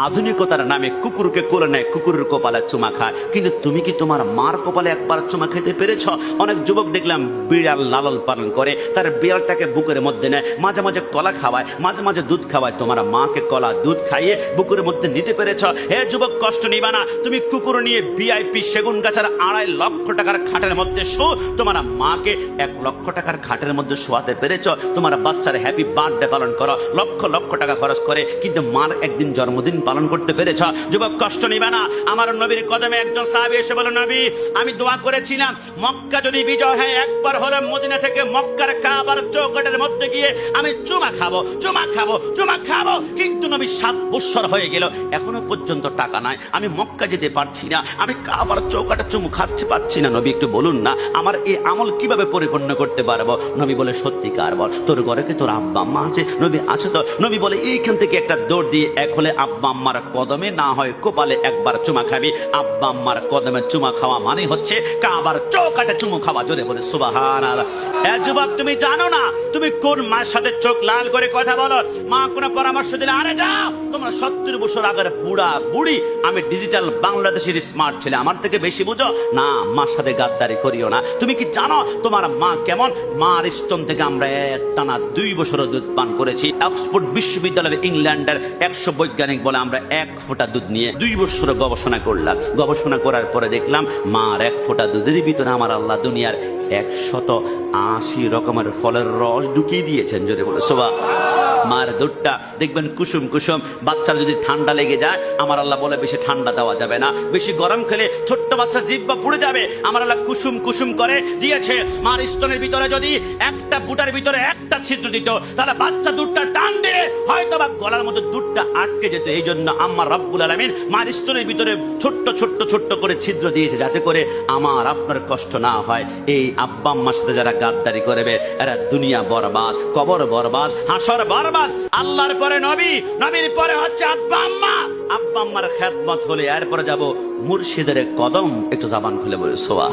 আধুনিকতার নামে কুকুরকে কোলে নেয়, কুকুরের কপালে চুমা খায়, কিন্তু তুমি কি তোমার মার কপালে একবার চুমা খেতে পেরেছ? অনেক যুবক দেখলাম বিড়াল লালন পালন করে, তার বিড়ালটাকে বুকের মধ্যে নেয়, মাঝে মাঝে কলা খাওয়ায়, মাঝে মাঝে দুধ খাওয়ায়। তোমার মাকে কলা দুধ খাইয়ে বুকের মধ্যে নিতে পেরেছ? হে যুবক, কষ্ট নিবা না। তুমি কুকুর নিয়ে VIP সেগুন গাছের 2.5 লক্ষ টাকার খাটের মধ্যে শো, তোমার মাকে 1 লক্ষ টাকার খাটের মধ্যে শোয়াতে পেরেছ? তোমার বাচ্চার হ্যাপি বার্থডে পালন করো, লক্ষ লক্ষ টাকা খরচ করে, কিন্তু মার একদিন জন্মদিন পালন করতে পেরেছ? যুবক, কষ্ট নিবে না। আমার নবীর কদমে একজন সাহাবী এসে বলে, নবী, আমি দোয়া করেছিলাম মক্কা যদি বিজয় হয়, একবার হলে মদিনা থেকে মক্কার কাবার চৌকাঠের মধ্যে গিয়ে আমি চুমা খাবো, চুমা খাবো, চুমা খাবো, কিন্তু নবী 7 বছর হয়ে গেল, এখনো পর্যন্ত টাকা নাই, আমি মক্কা যেতে পারছি না, আমি কাবার চৌকাঠে চুমু খাচ্ছে পাচ্ছি না। নবী, একটু বলুন না, আমার এই আমল কিভাবে পরিপূর্ণ করতে পারবো? নবী বলে, সত্যিকার বল, তোর ঘরে কি তোর আব্বা আম্মা আছে? নবী, আছে তো। নবী বলে, এইখান থেকে একটা দৌড় দিয়ে এক হলে আব্বা আম্মার কদমে, না হয় কপালে একবার চুমা খাবি। আব্বা আম্মার কদমে চুমা খাওয়া মানে হচ্ছে কাবার চৌকাঠে চুমু খাওয়া। জোরে বলে সুবহানাল্লাহ। যুবক, তুমি জানো না তুমি কোন মায়ের সাথে চোখ লাল করে কথা বলো? মা কোনো পরামর্শ দিলে, আরে যাও, তোমরা 70 বছর আগের বুড়া বুড়ি, আমি ডিজিটাল বাংলাদেশের স্মার্ট ছেলে, আমার থেকে বেশি বুঝো না, মার সাথে গাদ্দারি করিও না। তুমি কি জানো তোমার মা কেমন? মার স্তন থেকে আমরা টানা 2 বছর দুধ পান করেছি। অক্সফোর্ড বিশ্ববিদ্যালয়ের ইংল্যান্ডের 100 বৈজ্ঞানিক বলে আমরা 1 ফোঁটা দুধ নিয়ে 2 বছর গবেষণা করলাম। গবেষণা করার পরে দেখলাম মার 1 ফোঁটা দুধের ভিতরে আমার আল্লাহ দুনিয়ার 180 রকমের ফলের রস ঢুকিয়ে দিয়েছেন। জোরে বলে সুবহানাল্লাহ। মার দুধটা দেখবেন কুসুম কুসুম। বাচ্চার যদি ঠান্ডা লেগে যায়, আমার আল্লাহ বলে বেশি ঠান্ডা দেওয়া যাবে না, বেশি গরম খেলে ছোট্ট বাচ্চা জিহ্বা পুড়ে যাবে, আমার আল্লাহ কুসুম কুসুম করে দিয়েছে। মার স্তনের ভিতরে যদি একটা বুটার ভিতরে একটা ছিদ্র দিত, তাহলে বাচ্চা দুধটা টান দিয়ে হয়তো বা গলার মধ্যে দুধটা আটকে যেত। এই জন্য আম্মা রব্বুল আলামিন মার স্তনের ভিতরে ছোট্ট ছোট্ট ছোট্ট করে ছিদ্র দিয়েছে, যাতে করে আমার আপনার কষ্ট না হয়। এই আব্বা আম্মার সাথে যারা গাদ্দারি করবে, এরা দুনিয়া বরবাদ, কবর বরবাদ, হাসর বরবাদ। আল্লাহর পরে নবী, নবীর পরে হচ্ছে আব্বা আম্মা। আব্বা আম্মার খেদমত হলে এরপরে যাব মুর্শিদের কদম। একটু জবান খুলে বলে সুবহানাল্লাহ।